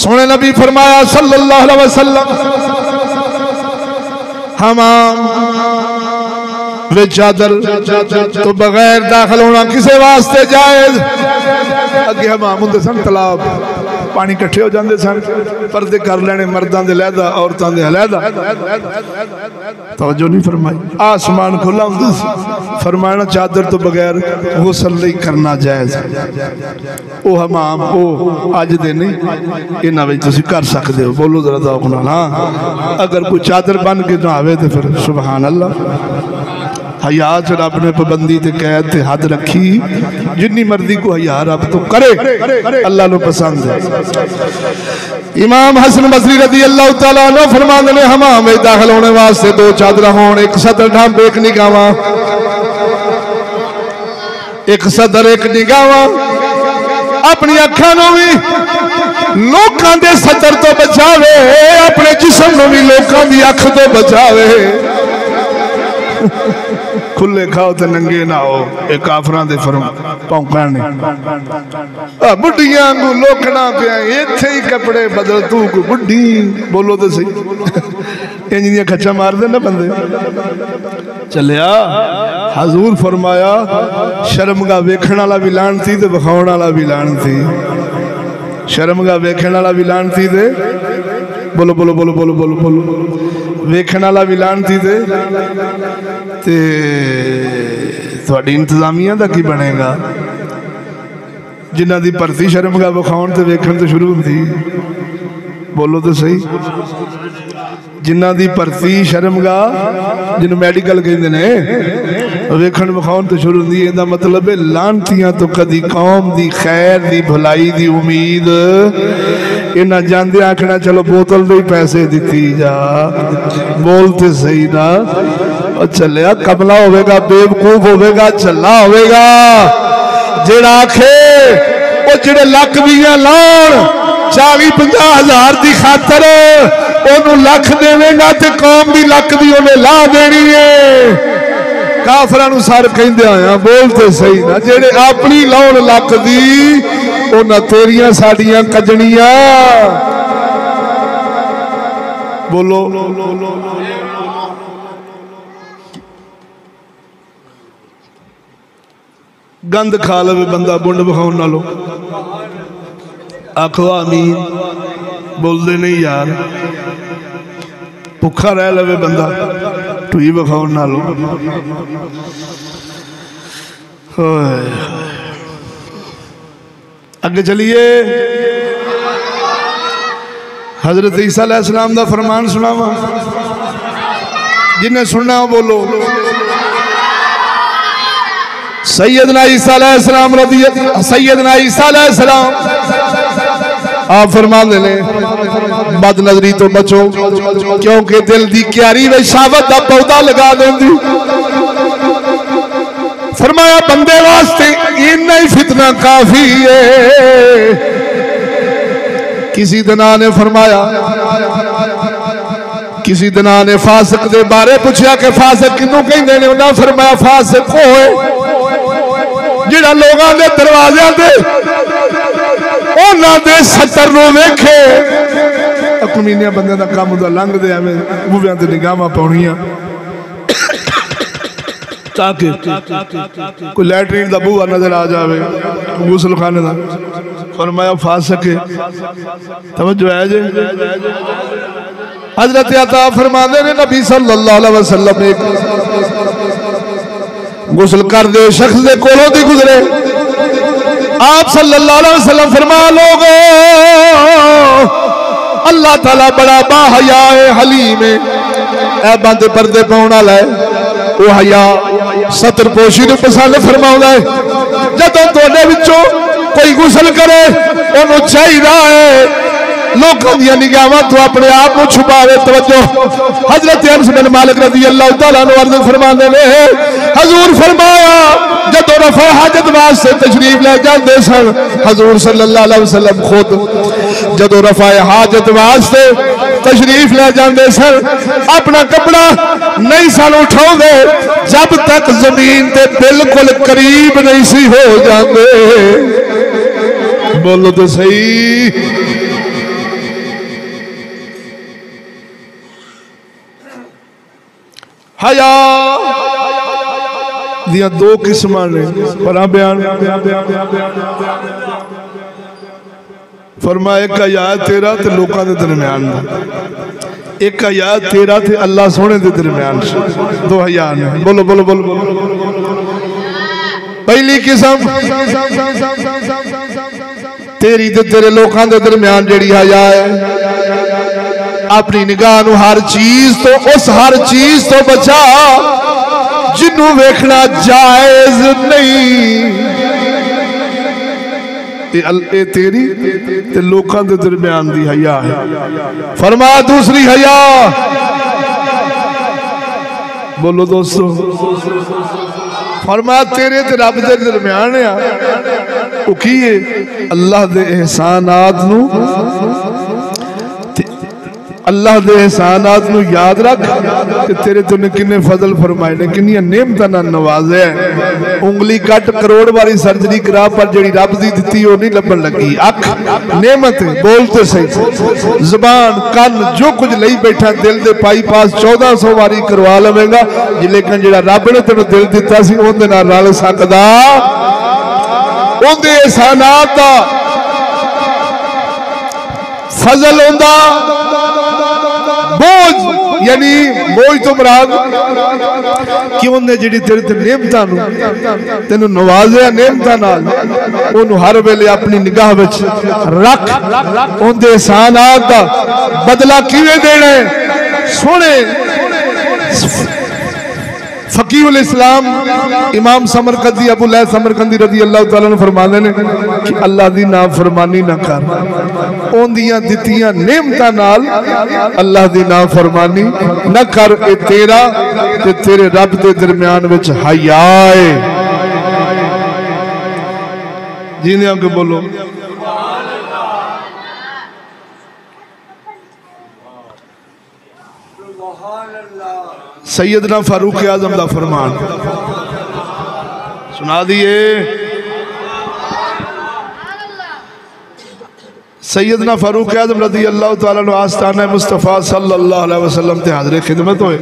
सोने नबी फरमाया सल्लल्लाहु अलैहि वसल्लम हमाम वे चादर तो बगैर दाखिल होना किसे वास्ते जायज। अगे हमाम होंदे सन तलाब पानी इकट्ठे हो जाते सन पर्दे कर लेने मर्दां दे लहदा औरतां दे अलहदा। तवज्जो नहीं फरमाई। आसमान खुला हुंदा सी फरमाना चादर तो बगैर गुस्ल नहीं करना जायज। ओ हमाम ओ अज दे नहीं इन्हां विच तुसीं कर सकदे हो। बोलो जरा दौक नाल। हाँ अगर कोई चादर बन के नहावे तो फिर सुभान अल्लाह। हया च रब ने पाबंदी ते कैद ते हद रखी जिन्नी मर्जी को हया रब तो करे अल्लाह नु पसंद है। इमाम हसन बसरी रज़ी अल्लाह तआला अन्हु फरमांदे ने हमाम में दाखिल होने वास्ते दो चादर होण एक सदर ढांब एक निगावा एक सदर एक निगावा। अपनी अखां नूं भी लोकां दे सदर तो बचावे अपने जिस्म नूं भी लोकां दी अख तो बचावे। खुले खाओ तो नंगे ना हो एक काफरां दे फरम भौंकण ने बुढ़ियां को लोकना पिया इत्थे ही कपड़े बदल तू को बुढ़ी। बोलो तो सही इंज दियां खच्चा मार दे ना बंदे। चलिया हजूर फरमाया शर्मगा वेखण वाला भी लानती ते विखाउण वाला भी लानती। शर्मगा वेखण वाला भी लानती ते बोलो बोलो बोलो बोलो बोलो बोलो वेखण वाला भी लानती ते थोड़ी इंतजामिया का की बनेगा जिन्हों की भर्ती शर्मगा विखाउण ते वेखण तो शुरू होती। बोलो तो सही जिन्हों की भर्ती शर्मगा जिन्हों मैडिकल कहते हैं वेखण विखाउण तो शुरू होती। इसका मतलब है लानतियां तो कदी कौम की खैर की भलाई की उम्मीद इन्हें जाते आखना चलो बोतल दे पैसे दिती जा। बोलते सही ना चलिया कमला होगा बेवकूफ होगा चला होगा जेड़ा आखे वो जेड़े लख बीया लाउण 40-50 हज़ार की खातर ओनू लख देवेगा तो कौम की लख भी उन्हें ला देनी है। काफरां नूं सर कहंदे आया बोलते सही ना जेड़े अपनी लाउण लख दी उन्हां तेरियां साडियां कजनियां। बोलो गंद खा लवे बंदा बुंड विखाउण नालों। आखो आमीन। बोलते नहीं यार भुखा रह लवे बंदा टूई विखाउण नालों। अगे चलिए हजरत ईसा अलैहिस्सलाम दा फरमान सुनावा जिन्हें सुनना हो बोलो। सैयदना ईसा अलैहिस्सलाम सैयदना ईसा अलैहिस्सलाम आप फरमाते ने बद नजरी तो बचो क्योंकि दिल की क्यारी में शावत का पौधा लगा देंदी। फरमाया बंदे वास्ते इन्ना ही फितना काफी है। किसी दिना ने फरमाया किसी दिना ने फासिक दे बारे पूछा कि फासिक किनू कहंदे ने उन्हें फरमाया फासिक होए जिहड़ा लोगां दे दरवाज़िआं ते उन्हां दे सतर नूं वेखे। कमीनिया बंदे दा काम हुंदा लंघदे एवें बूहिआं ते निगाहां पाउणियां ताकि कोई लैटरीन का बूहा नजर आ जाए गुसल खाने का। फरमाया फासिक तवज्जो है जे हजरत अता फरमाते ने नबी सल्लल्लाहु अलैहि वसल्लम ने गुसल कर दे शख्स के कोलों दी गुजरे आप सल्लल्लाहु अलैहि वसल्लम फरमा लोगो अल्लाह ताला बड़ा बाहया है हलीम है ए बंद पर्दे पाउण वाला है वो हया सतर पोशी नूं पसंद फरमाउंदा है। जदों तुहाडे विचों कोई गुसल करे उन्होंने चाहिए है लोगों दी निगाहां तो अपने आप को छुपावे। तवज्जो हजरत अनस बिन मालिक रज़ी अल्लाह तआला अन्हु अर्ज़ फरमाते ने हजूर फरमाया जदों रफ़ा हाजत वास्ते तशरीफ ले जाते सन हजूर सल्लल्लाहु अलैहि वसल्लम खुद जदों रफ़ा हाजत वास्ते तशरीफ ले जाते सन अपना कपड़ा नहीं सन उठाउंदे जब तक जमीन के बिल्कुल करीब नहीं सी हो जाते। बोलो तो सही हया दिया दो किस्मां ने पर बयान फरमाया एक हया तेरा ते लोकां दे दरम्यान एक हया तेरा ते अल्लाह सोने दे दरम्यान दो हया ने बोलो बोलो बोलो पहली किस्म तेरी ते तेरे लोकां दे दरम्यान जेड़ी हया है अपनी निगाह नू हर चीज तो उस हर चीज तो बचा जिन्नू वेखना जायज नहीं ए तेरी ते लोकां दे दरम्यान दी हया है फरमाया दूसरी हया बोलो दोस्तों फरमाया तेरे ते रब दे दरम्यान है वो की है अल्लाह दे एहसानात नू अल्लाह दे एहसानात नू याद रख कि तेरे तो ने किन्ने फजल फरमाए ने किन्नियां नेमतां नाल नवाज़े उंगली कट करोड़ वाली सर्जरी करा पर जेड़ी रब दी दित्ती ओ नहीं लभन लगी अख नेमत बोल तो सही जुबान कान जो कुछ लई बैठा दिल दे पाई पास 1400 वारी करवा लवेगा लेकिन जेड़ा रब ने तेनू दिल दिता सी ओंदे नाल रल सकदा ओंदे एहसानात दा फजल होंदा बोझ यानी बोझ तो मुराद क्यों ने जिहड़ी तेरे ते नेमतां नू तेनू नवाज़िया नेमतां नाल ओनू हर वेले अपनी निगाह विच रख ओंदे एहसानात दा बदला किवें देना है सोने फकीहुल इस्लाम इमाम समरकंदी अबू लैथ समरकंदी रज़ी अल्लाह तआला अन्हु फरमाते ने कि अल्लाह दी नाफरमानी ना कर ओंदियां दित्तियां नेमतां नाल अल्लाह दी नाफरमानी ना कर ए तेरा ते तेरे रब दे दरम्यान विच हया है जिन्हें आगे बोलो सैयदना फारूक आजम दा फरमान सुना दिए सैयदना फारूक आजम रज़ी अल्लाह तआला अन्हु आस्ताना मुस्तफ़ा सल्लल्लाहु अलैहि वसल्लम ते हाज़िर खिदमत होए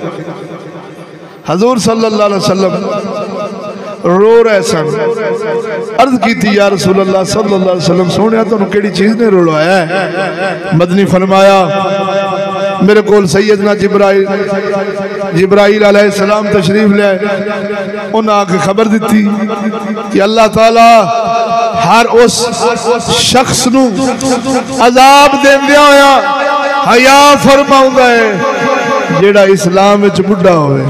हजूर सल्लल्लाहु अलैहि वसल्लम रो रहे सन अर्ज की थी या रसूल अल्लाह सल्लल्लाहु अलैहि वसल्लम सोने तुहानू केड़ी चीज ने रुलाया है मदनी फरमाया मेरे को सैयदना जिब्राइल अलैहिस्सलाम तशरीफ ले उन्हें आके खबर दी कि अल्लाह ताला हर उस शख्स नू अजाब देंदिया होया हया फरमाउंदा है जेड़ा इस्लाम विच बुढ़ा होवे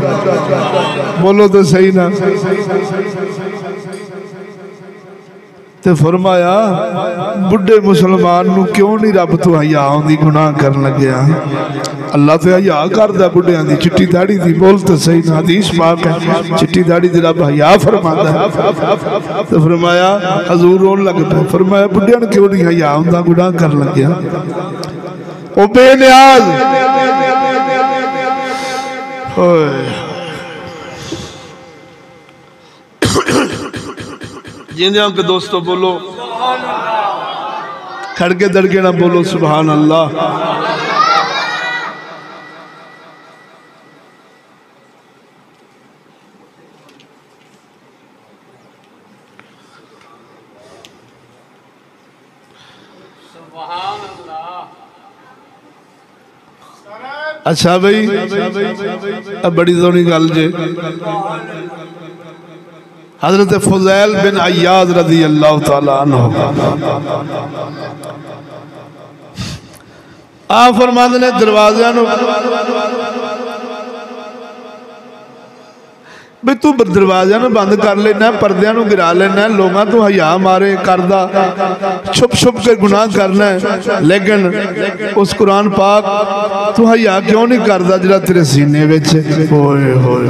बोलो तो सही ना ते फरमाया बुढ़े मुसलमान नू क्यों नहीं रब तो हया आउंदी गुनाह करन लग्या अल्लाह तो हया करदा बुढ़ियां दी चिट्टी दाढ़ी दी बोल तो सही ना हदीस पाक है चिट्टी दाढ़ी दी रब हया फरमांदा है तो फरमाया हजूर रोन लग पे फरमाया बुढ़ियां नू क्यों नहीं हया आउंदा गुनाह करन लग्या ओ बेनियाज होए जिंदे के दोस्तों बोलो खड़के दड़के ना बोलो सुभान अल्लाह अच्छा भाई बड़ी सोहनी गल जे हजरत फुज़ैल बिन अय्याज़ रज़ी अल्लाह तआला अन्हु आप फरमाते ने दरवाज़ियां नू भी तू दरवाज़ियां नू बंद कर लेना पर्दियां नू गिरा लेना लोगों तो हया मारे करदा छुप छुप के गुनाह करना है लेकिन उस कुरान पाक तू हया क्यों नहीं करदा जिहड़ा तेरे सीने विच होए होए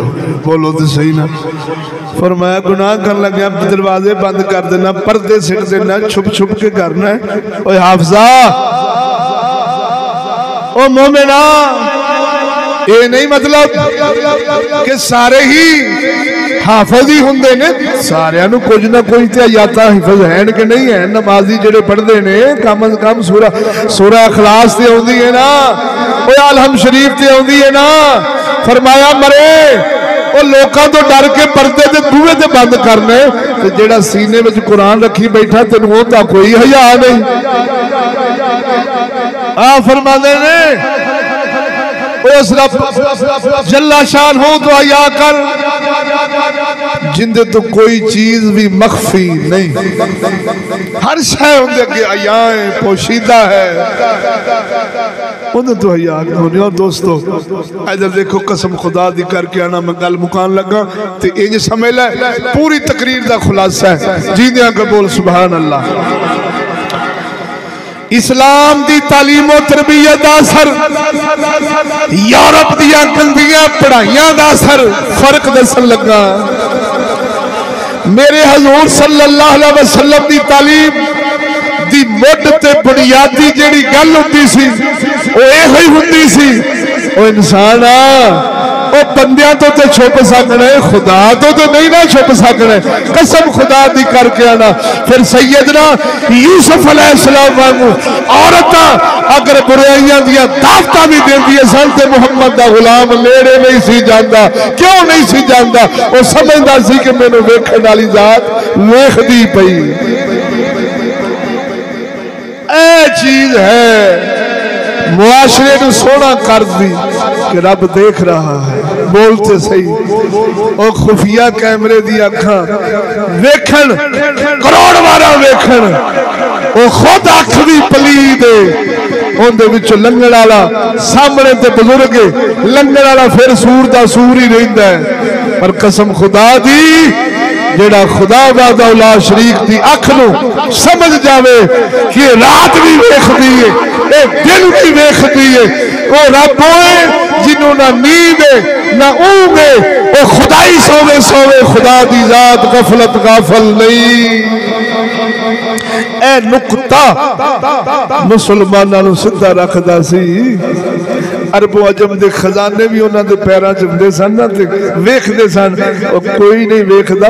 बोलो तो सही ना फरमाया गुनाह करन लग्या दरवाजे बंद कर देना पर्दे सिट देना छुप छुप के करना है ओए हाफिजा ओ मोमिना ये नहीं मतलब कि सारे ही हाफिज ही होंगे ने सारियां नू कुछ ना कोई ते हयाता हिफज है कि नहीं है नमाजी जेडे पढ़ते ने कम अज कम सूरह इखलास ते आउंदी है ना ओए अलहम शरीफ ते आउंदी है ना फरमाया मरे वो लोगों तो डर के पर्दे ते बूहे ते बंद करने ते जेड़ा सीने में कुरान रखी बैठा तेन ओदा कोई हया नहीं। आ फरमाते ने उस रब जल्ला शान हो तो हया कर जिंदे तो कोई चीज भी मख्फी नहीं, हर शय उनके अगे हया है, पोशीदा है, उन्हें तो हया होने। और दोस्तों इधर देखो कसम खुदा दी करके आना मैं गल मुकान लगा तो इंज समझ लै पूरी तकरीर का खुलासा है। जींदियां के बोल सुभान अल्लाह। इस्लाम दी तालीम और तरबियत का असर, यूरोप दियां गंदियां पढ़ाइयां का असर फर्क दसन लगा। मेरे हजूर सल्लल्लाहु अलैहि वसल्लम दी तालीम दी मुढ़ ते बुनियादी जेड़ी गल हुंदी सी वो इहो ही हुंदी सी, ओ इंसान वो बंदियां तो छुप सकना है, खुदा तो नहीं ना छुप सकना। कसम खुदा दी करके आना। फिर सैयदना यूसुफ अलैहिस्सलाम वांगू औरत अगर बुराइयां दियां दावतां भी देंदी सन ते मुहम्मद दा गुलाम नेड़े नहीं सी जांदा। क्यों नहीं सी जांदा? वो समझदा सी कि मैनू वेखण वाली जात वेखदी पई। ए चीज है मुआशरे को सोना कर दी कि रब देख रहा है। बोलते सही और खुफिया कैमरे दी अखा वेखण करोड़ बारा वेखण, वो खुद अख भी पलीद उनदे विचों लंघण वाला सामने ते बुजुर्ग लंघण वाला फिर सूर दा सूर ही रहिंदा है। पर कसम खुदा दी जेड़ा खुदा वादा शरीक दी अख नूं समझ जावे कि रात भी वेखदी है, दिन भी वेखदी है, वो रब है जिन्हों ना नींद ना ऊंघ है, वो खुदाई सोवे सोवे खुदा दी जात गफलत गाफल नहीं। ए नुकता मुसलमानां नूं सीधा रखदा सी। अरबो अजम दे खजाने भी उन्होंने पैरों च हुंदे सन ना ते वेखदे सन। कोई नहीं वेखदा,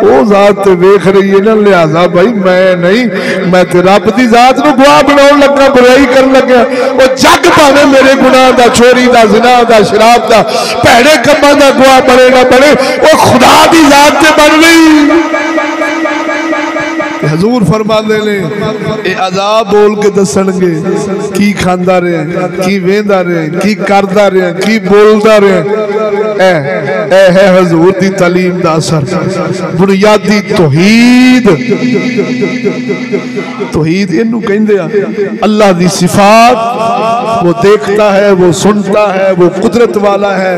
वो जात ते वेख रही है ना, लिहाजा भाई मैं नहीं, मैं ते रब दी जात नूं गवाह बनाउण लगा, बुराई करन लगा। वो जग भावें मेरे गुनाह दा, चोरी दा, ज़िना दा, शराब दा, भैड़े कम्मां दा गवाह बने ना बने, वो खुदा दी जात ते बन गई। हजूर फरमाते ने ये अजाब बोल के दसणगे की खांदा रहे, की वेंदा रहे, की करदा रहे, की बोलदा रहे। ए है हजूर दी तालीम दा असर। बुनियादी तौहीद, तौहीद इनू कहंदे आ अल्लाह दी सिफात। वो देखता है, वो सुनता है, वो कुदरत वाला है,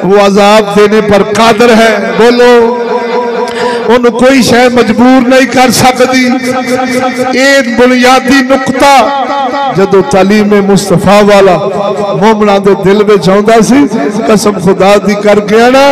वो अजाब देने पर कादर है। बोलो उन्हें कोई शय मजबूर नहीं कर सकती। एक बुनियादी नुकता जदों तालीम मुस्तफा वाला मोमना दे दिल में आउंदा सी, कसम खुदा दी करके आना,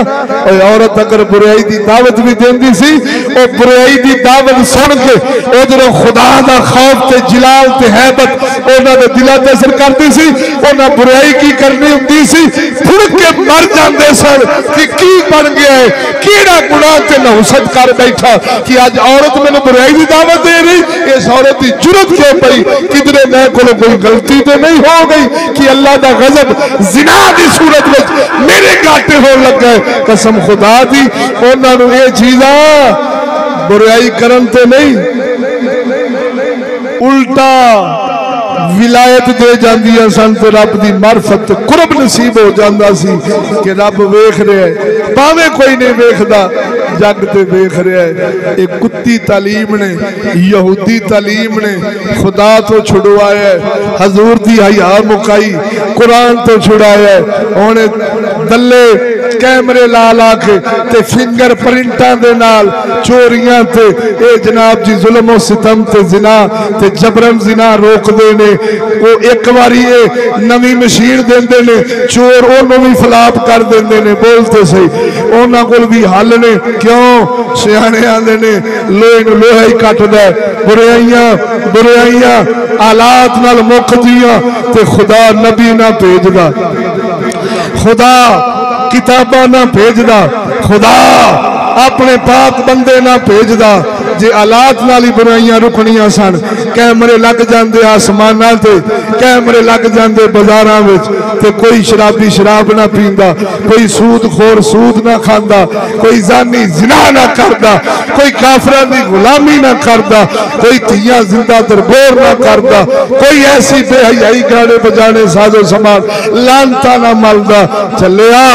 औरत अगर बुराई दी दावत भी देंदी सी, वो बुराई दी दावत सुन के उधरों खुदा दा खौफ ते जलाल ते हैबत उन्हां दे दिलां ते असर करदी सी। उन्हां बुराई की करनी हुंदी सी, फुड़ के मर जांदे सन कि की बन गया है, किहड़ा गुनाह ते नहुसत कर बैठा कि आज औरत मैंने बुराई की दावत दे रही। इस औरत की जरूरत क्यों पई? किधरे मैं को कोई गलती तो नहीं हो गई कि अल्लाह का गजब जिना की सूरत में मेरे घाटे हो लगा है। कसम खुदा दी उन्होंने ये चीजा बुराई करन ते नहीं, उल्टा विलायत दे जांदियां सन ते रब दी मार्फत कुर्ब नसीब हो जांदा सी कि रब वेख रहा है, भावें कोई नहीं वेखदा, जग ते वेख रहा है। एक कुत्ती तालीम ने, यहूदी तालीम ने खुदा तो छुड़वाया, हजूर दी हया मुकाई, कुरान तो छुड़ाया। हुण दल्ले कैमरे ला ला के ते फिंगर प्रिंटां दे नाल चोरियां ते ए जनाब जी जुल्म और सितम ते जिना ते जबरन जिना रोकदे ने। वो एक बारी नवी मशीन देंदे ने, चोर ओनू भी फलाप कर देंदे ने। बोलते सही उन्हां कोल भी हल ने। क्यों? सियाणे आंदे ने लोहे नूं लोहा ही कटदा, बुराइयां बुराइयां आलात नाल मुकदियां ते खुदा नबी ना भेजदा, खुदा किताबां ना भेजदा, खुदा अपने पाक बंदे ना भेजदा। जे औलाद नाल ही बुराइयां रुकनियां सन, कैमरे लग जाते आसमानां ते, कैमरे लग जाते बाजारां विच, ते कोई शराबी शराब ना पींदा, कोई सूदखोर सूद ना खांदा, कोई जानी जिना ना करदा, कोई काफरां दी गुलामी ना करदा, कोई तियां जिंदा दरबोर ना करदा, कोई ऐसी बेहयाई गाने बजाने साजो समान लानता ना मलदा। चलिया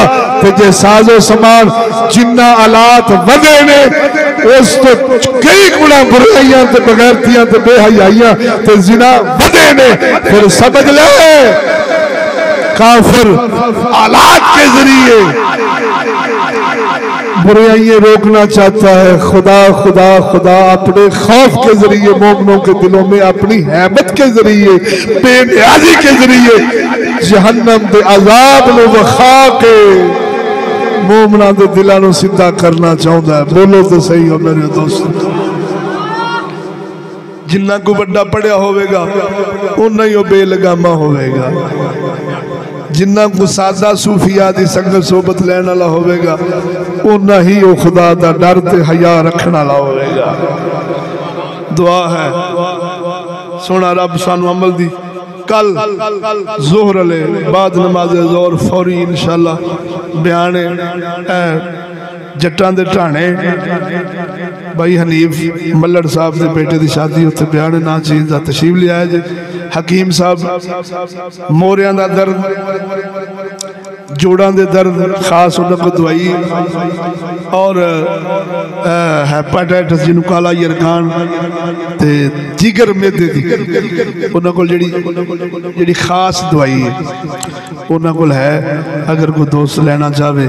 ते जे साजो समान जिन्ना आलात वधे ने उस तो कई गुना बुराइयां ते बगैरतियां ते बेहयाइयां ते जिना वधे ने, फिर समझ ले काफिर आलात के जरिए बुराइयां रोकना चाहता है। खुदा खुदा खुदा अपने खौफ के जरिए मोमिनों के दिलों में अपनी हैबत के जरिए बेनियाजी के जरिए जहन्नम के अजाब को वखा के मोमिना के दिलों को सीधा करना चाहता है। बोलो तो सही हो मेरे दोस्त। जिन्ना को बड़ा पढ़िया होगा उन्ना ही बेलगामा होगा, जिन्ना को सादा सूफिया की संगत सोबत लैन वाला होगा उन्ना ही वो खुदा का डर ते हया रखने वाला होगा। दुआ है सोना रब सानू अमल दी कल जोहर ले बाद नमाज जोहर फौरी इंशाअल्लाह बयान जट्टां दे ढाणे भाई हनीफ मल्लड़ साहब के बेटे की शादी उत्थे बयान ना चीज का तशरीफ लिया जे। हकीम साहब मोरियां का दर्द जोड़ां दे दर्द खास उन्होंने को दवाई और हैपाटाइटिस जिन्होंने काला यरकान ते जिगर मेदे दी उन्होंने को जी खास दवाई है उन्होंने को है। अगर कोई दोस्त लेना चाहे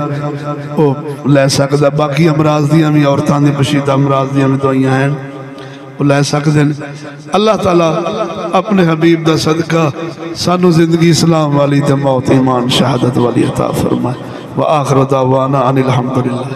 वो लै सकता। बाकी अमराज दियाँ भी औरतों के पशीदा अमराज दियाँ भी दवाइयाँ हैं वो लै सकते हैं। अल्लाह ताला अपने हबीब का सदका सानू जिंदगी इस्लाम वाली ते मौत ईमान शहादत वाली अता फरमाए। व आखिर दावाना अनिल हम्दुलिल्लाह।